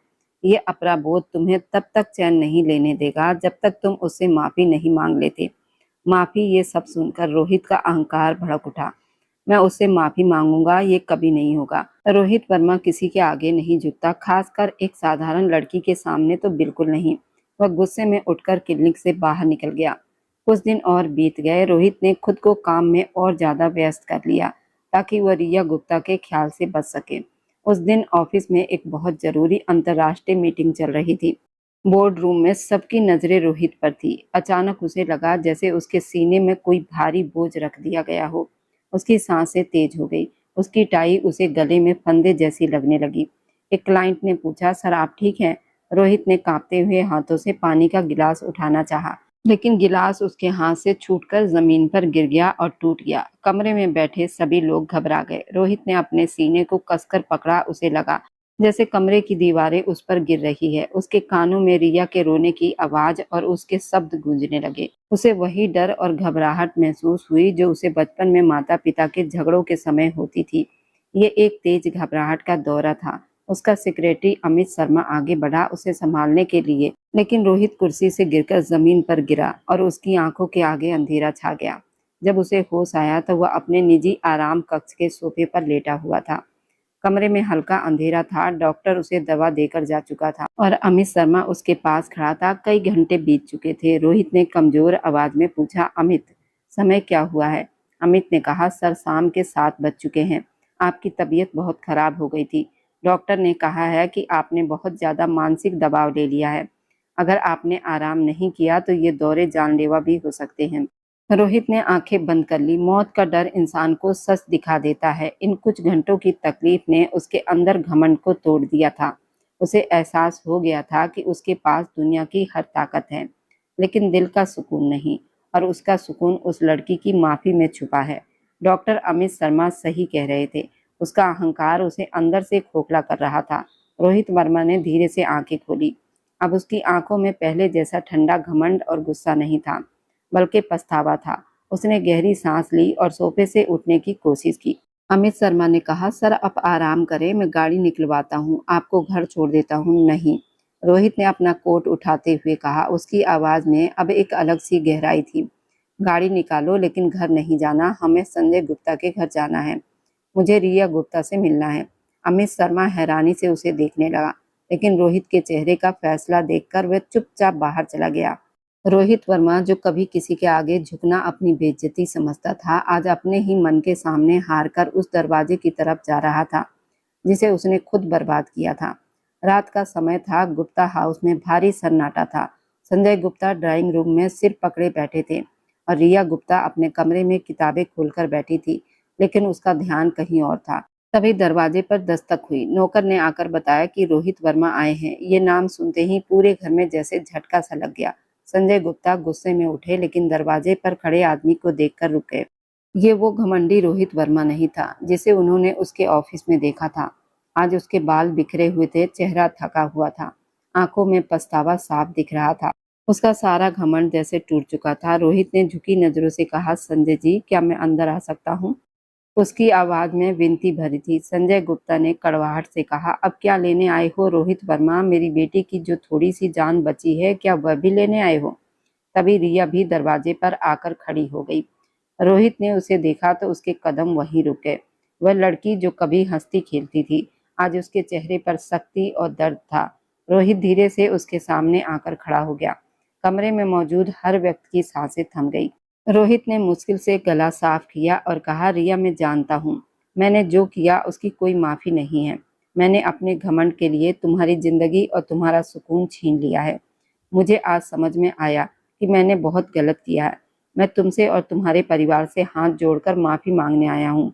A: ये अपराबोध तुम्हें तब तक चैन नहीं लेने देगा जब तक तुम उससे माफी नहीं मांग लेते। माफी? ये सब सुनकर रोहित का अहंकार भड़क उठा। मैं उससे माफी मांगूंगा, ये कभी नहीं होगा। रोहित वर्मा किसी के आगे नहीं झुकता, खासकर एक साधारण लड़की के सामने तो बिल्कुल नहीं। वह गुस्से में उठकर क्लिनिक से बाहर निकल गया। कुछ दिन और बीत गए। रोहित ने खुद को काम में और ज्यादा व्यस्त कर लिया ताकि वह रिया गुप्ता के ख्याल से बच सके। उस दिन ऑफिस में एक बहुत जरूरी अंतर्राष्ट्रीय मीटिंग चल रही थी। बोर्ड रूम में सबकी नजरें रोहित पर थी। अचानक उसे लगा जैसे उसके सीने में कोई भारी बोझ रख दिया गया हो। उसकी सांसें तेज हो गई। उसकी टाई उसे गले में फंदे जैसी लगने लगी। एक क्लाइंट ने पूछा, सर आप ठीक हैं? रोहित ने कांपते हुए हाथों से पानी का गिलास उठाना चाहा, लेकिन गिलास उसके हाथ से छूटकर जमीन पर गिर गया और टूट गया। कमरे में बैठे सभी लोग घबरा गए। रोहित ने अपने सीने को कसकर पकड़ा। उसे लगा जैसे कमरे की दीवारें उस पर गिर रही है। उसके कानों में रिया के रोने की आवाज और उसके शब्द गूंजने लगे। उसे वही डर और घबराहट महसूस हुई जो उसे बचपन में माता पिता के झगड़ों के समय होती थी। ये एक तेज घबराहट का दौरा था। उसका सेक्रेटरी अमित शर्मा आगे बढ़ा उसे संभालने के लिए, लेकिन रोहित कुर्सी से गिरकर जमीन पर गिरा और उसकी आंखों के आगे अंधेरा छा गया। जब उसे होश आया तो वह अपने निजी आराम कक्ष के सोफे पर लेटा हुआ था। कमरे में हल्का अंधेरा था। डॉक्टर उसे दवा देकर जा चुका था और अमित शर्मा उसके पास खड़ा था। कई घंटे बीत चुके थे। रोहित ने कमजोर आवाज में पूछा, अमित, समय क्या हुआ है? अमित ने कहा, सर शाम के 7 बज चुके हैं। आपकी तबीयत बहुत खराब हो गई थी। डॉक्टर ने कहा है कि आपने बहुत ज्यादा मानसिक दबाव ले लिया है। अगर आपने आराम नहीं किया तो ये दौरे जानलेवा भी हो सकते हैं। रोहित ने आंखें बंद कर ली। मौत का डर इंसान को सच दिखा देता है। इन कुछ घंटों की तकलीफ ने उसके अंदर घमंड को तोड़ दिया था। उसे एहसास हो गया था कि उसके पास दुनिया की हर ताकत है, लेकिन दिल का सुकून नहीं, और उसका सुकून उस लड़की की माफी में छुपा है। डॉक्टर अमित शर्मा सही कह रहे थे। उसका अहंकार उसे अंदर से खोखला कर रहा था। रोहित वर्मा ने धीरे से आंखें खोली। अब उसकी आंखों में पहले जैसा ठंडा घमंड और गुस्सा नहीं था, बल्कि पछतावा था। उसने गहरी सांस ली और सोफे से उठने की कोशिश की। अमित शर्मा ने कहा, सर आप आराम करें, मैं गाड़ी निकलवाता हूँ, आपको घर छोड़ देता हूँ। नहीं, रोहित ने अपना कोट उठाते हुए कहा। उसकी आवाज में अब एक अलग सी गहराई थी। गाड़ी निकालो, लेकिन घर नहीं जाना। हमें संजय गुप्ता के घर जाना है। मुझे रिया गुप्ता से मिलना है। अमित शर्मा हैरानी से उसे देखने लगा, लेकिन रोहित के चेहरे का फैसला देखकर वह चुपचाप बाहर चला गया। रोहित वर्मा, जो कभी किसी के आगे झुकना अपनी बेइज्जती समझता था, आज अपने ही मन के सामने हारकर उस दरवाजे की तरफ जा रहा था जिसे उसने खुद बर्बाद किया था। रात का समय था। गुप्ता हाउस में भारी सन्नाटा था। संजय गुप्ता ड्राइंग रूम में सिर पकड़े बैठे थे और रिया गुप्ता अपने कमरे में किताबें खोलकर बैठी थी, लेकिन उसका ध्यान कहीं और था। तभी दरवाजे पर दस्तक हुई। नौकर ने आकर बताया कि रोहित वर्मा आए हैं। ये नाम सुनते ही पूरे घर में जैसे झटका सा लग गया। संजय गुप्ता गुस्से में उठे, लेकिन दरवाजे पर खड़े आदमी को देखकर रुक गए। ये वो घमंडी रोहित वर्मा नहीं था जिसे उन्होंने उसके ऑफिस में देखा था। आज उसके बाल बिखरे हुए थे, चेहरा थका हुआ था, आंखों में पछतावा साफ दिख रहा था। उसका सारा घमंड जैसे टूट चुका था। रोहित ने झुकी नजरों से कहा, संजय जी, क्या मैं अंदर आ सकता हूँ? उसकी आवाज में विनती भरी थी। संजय गुप्ता ने कड़वाहट से कहा, अब क्या लेने आए हो रोहित वर्मा? मेरी बेटी की जो थोड़ी सी जान बची है, क्या वह भी लेने आए हो? तभी रिया भी दरवाजे पर आकर खड़ी हो गई। रोहित ने उसे देखा तो उसके कदम वहीं रुक गए। वह लड़की जो कभी हंसती खेलती थी, आज उसके चेहरे पर सख्ती और दर्द था। रोहित धीरे से उसके सामने आकर खड़ा हो गया। कमरे में मौजूद हर व्यक्ति की सांसें थम गई। रोहित ने मुश्किल से गला साफ किया और कहा, रिया, मैं जानता हूँ मैंने जो किया उसकी कोई माफी नहीं है। मैंने अपने घमंड के लिए तुम्हारी जिंदगी और तुम्हारा सुकून छीन लिया है। मुझे आज समझ में आया कि मैंने बहुत गलत किया है। मैं तुमसे और तुम्हारे परिवार से हाथ जोड़कर माफी मांगने आया हूँ।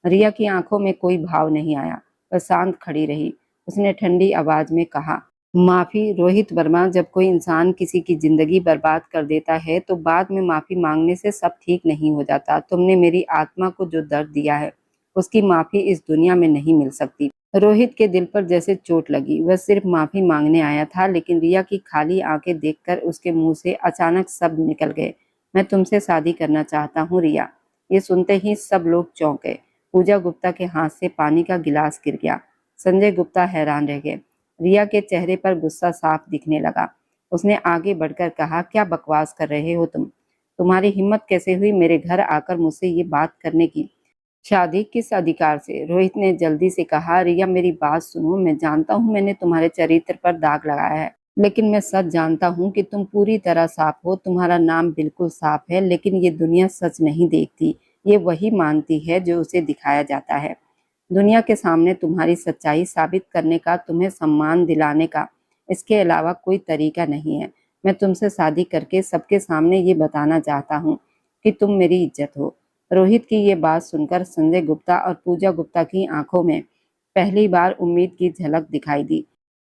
A: रिया की आंखों में कोई भाव नहीं आया। वह शांत खड़ी रही। उसने ठंडी आवाज में कहा, माफी? रोहित वर्मा, जब कोई इंसान किसी की जिंदगी बर्बाद कर देता है तो बाद में माफी मांगने से सब ठीक नहीं हो जाता। तुमने मेरी आत्मा को जो दर्द दिया है, उसकी माफी इस दुनिया में नहीं मिल सकती। रोहित के दिल पर जैसे चोट लगी। वह सिर्फ माफी मांगने आया था, लेकिन रिया की खाली आंखें देखकर उसके मुंह से अचानक शब्द निकल गए, मैं तुमसे शादी करना चाहता हूँ रिया। ये सुनते ही सब लोग चौंक गए। पूजा गुप्ता के हाथ से पानी का गिलास गिर गया। संजय गुप्ता हैरान रह गए। रिया के चेहरे पर गुस्सा साफ दिखने लगा। उसने आगे बढ़कर कहा, क्या बकवास कर रहे हो तुम? तुम्हारी हिम्मत कैसे हुई मेरे घर आकर मुझसे ये बात करने की? शादी किस अधिकार से? रोहित ने जल्दी से कहा, रिया मेरी बात सुनो। मैं जानता हूँ मैंने तुम्हारे चरित्र पर दाग लगाया है, लेकिन मैं सच जानता हूँ कि तुम पूरी तरह साफ हो। तुम्हारा नाम बिल्कुल साफ है, लेकिन ये दुनिया सच नहीं देखती। ये वही मानती है जो उसे दिखाया जाता है। दुनिया के सामने तुम्हारी सच्चाई साबित करने का, तुम्हें सम्मान दिलाने का, इसके अलावा कोई तरीका नहीं है। मैं तुमसे शादी करके सबके सामने ये बताना चाहता हूँ कि तुम मेरी इज्जत हो। रोहित की ये बात सुनकर संजय गुप्ता और पूजा गुप्ता की आंखों में पहली बार उम्मीद की झलक दिखाई दी।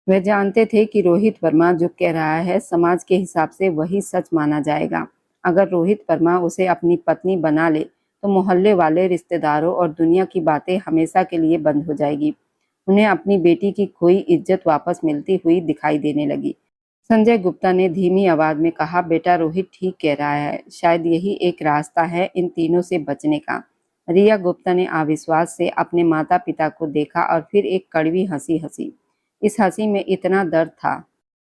A: वे जानते थे कि रोहित वर्मा जो कह रहा है, समाज के हिसाब से वही सच माना जाएगा। अगर रोहित वर्मा उसे अपनी पत्नी बना ले तो मोहल्ले वाले, रिश्तेदारों और दुनिया की बातें हमेशा के लिए बंद हो जाएगी। उन्हें अपनी बेटी की खोई इज्जत वापस मिलती हुई दिखाई देने लगी। संजय गुप्ता ने धीमी आवाज में कहा, बेटा रोहित ठीक कह रहा है। शायद यही एक रास्ता है इन तीनों से बचने का। रिया गुप्ता ने अविश्वास से अपने माता पिता को देखा और फिर एक कड़वी हंसी हंसी। इस हंसी में इतना दर्द था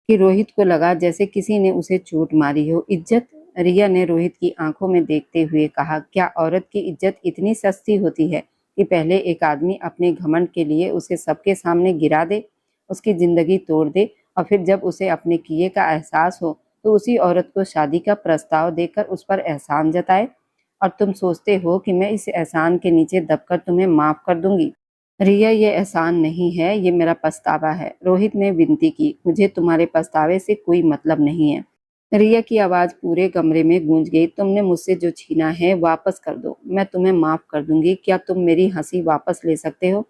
A: कि रोहित को लगा जैसे किसी ने उसे चोट मारी हो। इज्जत? रिया ने रोहित की आंखों में देखते हुए कहा, क्या औरत की इज्जत इतनी सस्ती होती है कि पहले एक आदमी अपने घमंड के लिए उसे सबके सामने गिरा दे, उसकी जिंदगी तोड़ दे, और फिर जब उसे अपने किए का एहसास हो तो उसी औरत को शादी का प्रस्ताव देकर उस पर एहसान जताए? और तुम सोचते हो कि मैं इस एहसान के नीचे दबकर तुम्हें माफ कर दूंगी? रिया, ये एहसान नहीं है, ये मेरा पछतावा है। रोहित ने विनती की, मुझे तुम्हारे पछतावे से कोई मतलब नहीं है। रिया की आवाज पूरे कमरे में गूंज गई, तुमने मुझसे जो छीना है वापस कर दो, मैं तुम्हें माफ कर दूंगी। क्या तुम मेरी हंसी वापस ले सकते हो?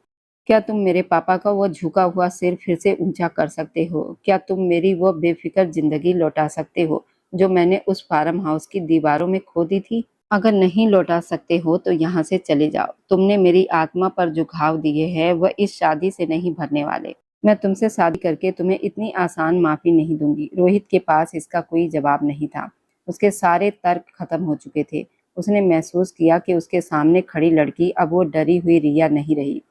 A: क्या तुम मेरे पापा का वो झुका हुआ सिर फिर से ऊंचा कर सकते हो? क्या तुम मेरी वो बेफिक्र जिंदगी लौटा सकते हो जो मैंने उस फार्म हाउस की दीवारों में खो दी थी? अगर नहीं लौटा सकते हो तो यहाँ से चले जाओ। तुमने मेरी आत्मा पर जो घाव दिए हैं वह इस शादी से नहीं भरने वाले। मैं तुमसे शादी करके तुम्हें इतनी आसान माफ़ी नहीं दूंगी। रोहित के पास इसका कोई जवाब नहीं था। उसके सारे तर्क खत्म हो चुके थे। उसने महसूस किया कि उसके सामने खड़ी लड़की अब वो डरी हुई रिया नहीं रही,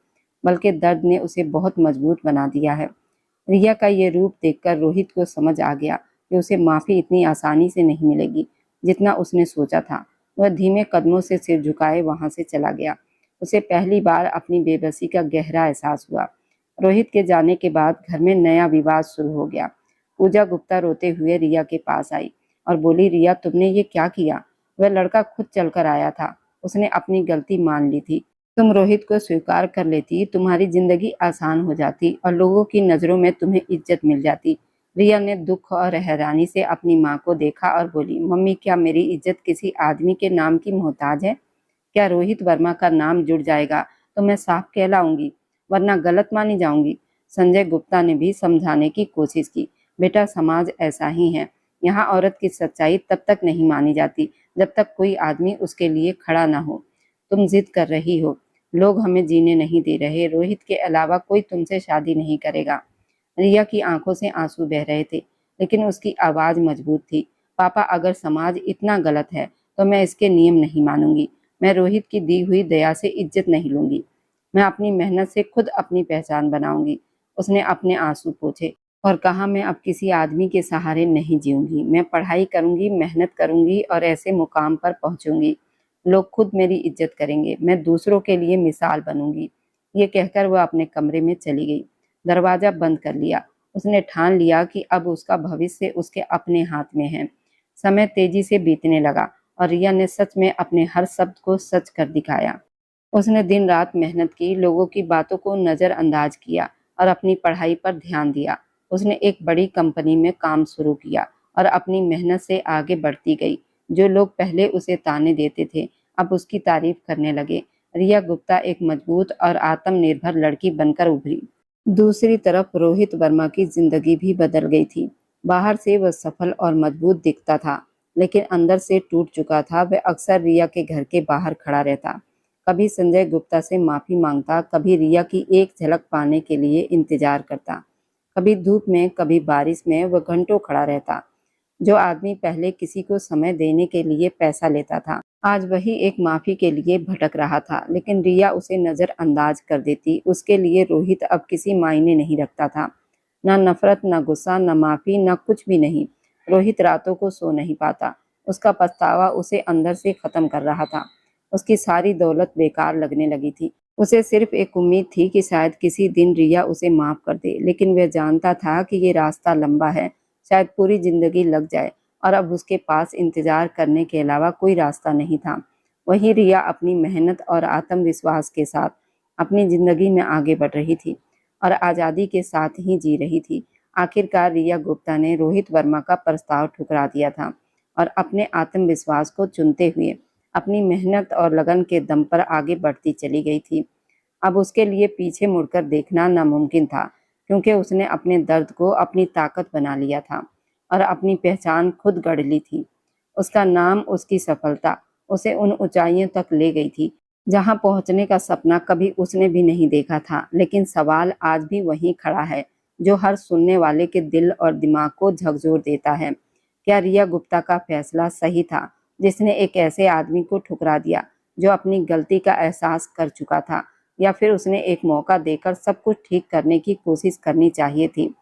A: बल्कि दर्द ने उसे बहुत मजबूत बना दिया है। रिया का ये रूप देखकर रोहित को समझ आ गया कि उसे माफ़ी इतनी आसानी से नहीं मिलेगी जितना उसने सोचा था। वह धीमे कदमों से सिर झुकाए वहां से चला गया। उसे पहली बार अपनी बेबसी का गहरा एहसास हुआ। रोहित के जाने के बाद घर में नया विवाद शुरू हो गया। पूजा गुप्ता रोते हुए रिया के पास आई और बोली, रिया तुमने ये क्या किया? वह लड़का खुद चलकर आया था। उसने अपनी गलती मान ली थी। तुम रोहित को स्वीकार कर लेती, तुम्हारी जिंदगी आसान हो जाती और लोगों की नजरों में तुम्हें इज्जत मिल जाती। रिया ने दुख और हैरानी से अपनी माँ को देखा और बोली, मम्मी क्या मेरी इज्जत किसी आदमी के नाम की मोहताज है? क्या रोहित वर्मा का नाम जुड़ जाएगा तो मैं साफ कहलाऊंगी, वरना गलत मानी जाऊंगी। संजय गुप्ता ने भी समझाने की कोशिश की, बेटा समाज ऐसा ही है। यहाँ औरत की सच्चाई तब तक नहीं मानी जाती जब तक कोई आदमी उसके लिए खड़ा ना हो। तुम जिद कर रही हो, लोग हमें जीने नहीं दे रहे। रोहित के अलावा कोई तुमसे शादी नहीं करेगा। रिया की आंखों से आंसू बह रहे थे, लेकिन उसकी आवाज मजबूत थी। पापा अगर समाज इतना गलत है तो मैं इसके नियम नहीं मानूंगी। मैं रोहित की दी हुई दया से इज्जत नहीं लूंगी। मैं अपनी मेहनत से खुद अपनी पहचान बनाऊंगी। उसने अपने आंसू पोंछे और कहा, मैं अब किसी आदमी के सहारे नहीं जीऊंगी। मैं पढ़ाई करूंगी, मेहनत करूंगी और ऐसे मुकाम पर पहुंचूंगी लोग खुद मेरी इज्जत करेंगे। मैं दूसरों के लिए मिसाल बनूंगी। ये कहकर वह अपने कमरे में चली गई। दरवाजा बंद कर लिया। उसने ठान लिया कि अब उसका भविष्य उसके अपने हाथ में है। समय तेजी से बीतने लगा और रिया ने सच में अपने हर शब्द को सच कर दिखाया। उसने दिन रात मेहनत की, लोगों की बातों को नजरअंदाज किया और अपनी पढ़ाई पर ध्यान दिया। उसने एक बड़ी कंपनी में काम शुरू किया और अपनी मेहनत से आगे बढ़ती गई। जो लोग पहले उसे ताने देते थे, अब उसकी तारीफ करने लगे। रिया गुप्ता एक मजबूत और आत्मनिर्भर लड़की बनकर उभरी। दूसरी तरफ रोहित वर्मा की जिंदगी भी बदल गई थी। बाहर से वह सफल और मजबूत दिखता था, लेकिन अंदर से टूट चुका था। वह अक्सर रिया के घर के बाहर खड़ा रहता, कभी संजय गुप्ता से माफी मांगता, कभी रिया की एक झलक पाने के लिए इंतजार करता। कभी धूप में, कभी बारिश में वह घंटों खड़ा रहता। जो आदमी पहले किसी को समय देने के लिए पैसा लेता था, आज वही एक माफी के लिए भटक रहा था। लेकिन रिया उसे नजरअंदाज कर देती। उसके लिए रोहित अब किसी मायने नहीं रखता था। न नफरत, न गुस्सा, न माफी, न कुछ भी नहीं। रोहित रातों को सो नहीं पाता। उसका पछतावा उसे अंदर से खत्म कर रहा था। उसकी सारी दौलत बेकार लगने लगी थी। उसे सिर्फ एक उम्मीद थी कि शायद किसी दिन रिया उसे माफ कर दे, लेकिन वह जानता था कि ये रास्ता लंबा है, शायद पूरी जिंदगी लग जाए। और अब उसके पास इंतजार करने के अलावा कोई रास्ता नहीं था। वही रिया अपनी मेहनत और आत्मविश्वास के साथ अपनी जिंदगी में आगे बढ़ रही थी और आज़ादी के साथ ही जी रही थी। आखिरकार रिया गुप्ता ने रोहित वर्मा का प्रस्ताव ठुकरा दिया था और अपने आत्मविश्वास को चुनते हुए अपनी मेहनत और लगन के दम पर आगे बढ़ती चली गई थी। अब उसके लिए पीछे मुड़कर देखना नामुमकिन था, क्योंकि उसने अपने दर्द को अपनी ताकत बना लिया था और अपनी पहचान खुद गढ़ ली थी। उसका नाम, उसकी सफलता उसे उन ऊंचाइयों तक ले गई थी जहां पहुंचने का सपना कभी उसने भी नहीं देखा था। लेकिन सवाल आज भी वहीं खड़ा है, जो हर सुनने वाले के दिल और दिमाग को झकझोर देता है। क्या रिया गुप्ता का फैसला सही था, जिसने एक ऐसे आदमी को ठुकरा दिया जो अपनी गलती का एहसास कर चुका था, या फिर उसने एक मौका देकर सब कुछ ठीक करने की कोशिश करनी चाहिए थी?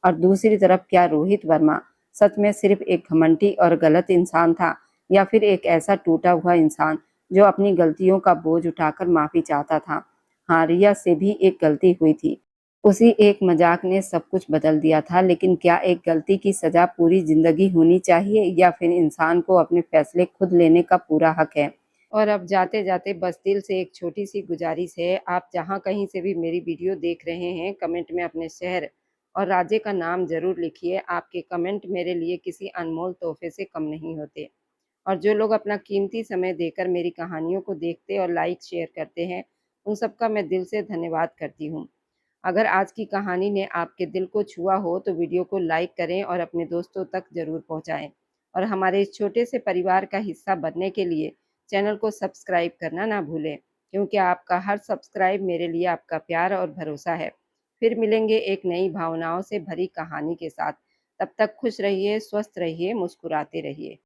A: और दूसरी तरफ क्या रोहित वर्मा सच में सिर्फ एक घमंडी और गलत इंसान था, या फिर एक ऐसा टूटा हुआ इंसान जो अपनी गलतियों का बोझ उठाकर माफी चाहता था? हाँ, रिया से भी एक गलती हुई थी। उसी एक मजाक ने सब कुछ बदल दिया था। लेकिन क्या एक गलती की सजा पूरी जिंदगी होनी चाहिए, या फिर इंसान को अपने फैसले खुद लेने का पूरा हक है? और अब जाते जाते बस दिल से एक छोटी सी गुजारिश है, आप जहाँ कहीं से भी मेरी वीडियो देख रहे हैं, कमेंट में अपने शहर और राज्य का नाम जरूर लिखिए। आपके कमेंट मेरे लिए किसी अनमोल तोहफे से कम नहीं होते। और जो लोग अपना कीमती समय देकर मेरी कहानियों को देखते और लाइक शेयर करते हैं, उन सबका मैं दिल से धन्यवाद करती हूँ। अगर आज की कहानी ने आपके दिल को छुआ हो तो वीडियो को लाइक करें और अपने दोस्तों तक जरूर पहुंचाएं। और हमारे इस छोटे से परिवार का हिस्सा बनने के लिए चैनल को सब्सक्राइब करना ना भूलें, क्योंकि आपका हर सब्सक्राइब मेरे लिए आपका प्यार और भरोसा है। फिर मिलेंगे एक नई भावनाओं से भरी कहानी के साथ। तब तक खुश रहिए, स्वस्थ रहिए, मुस्कुराते रहिए।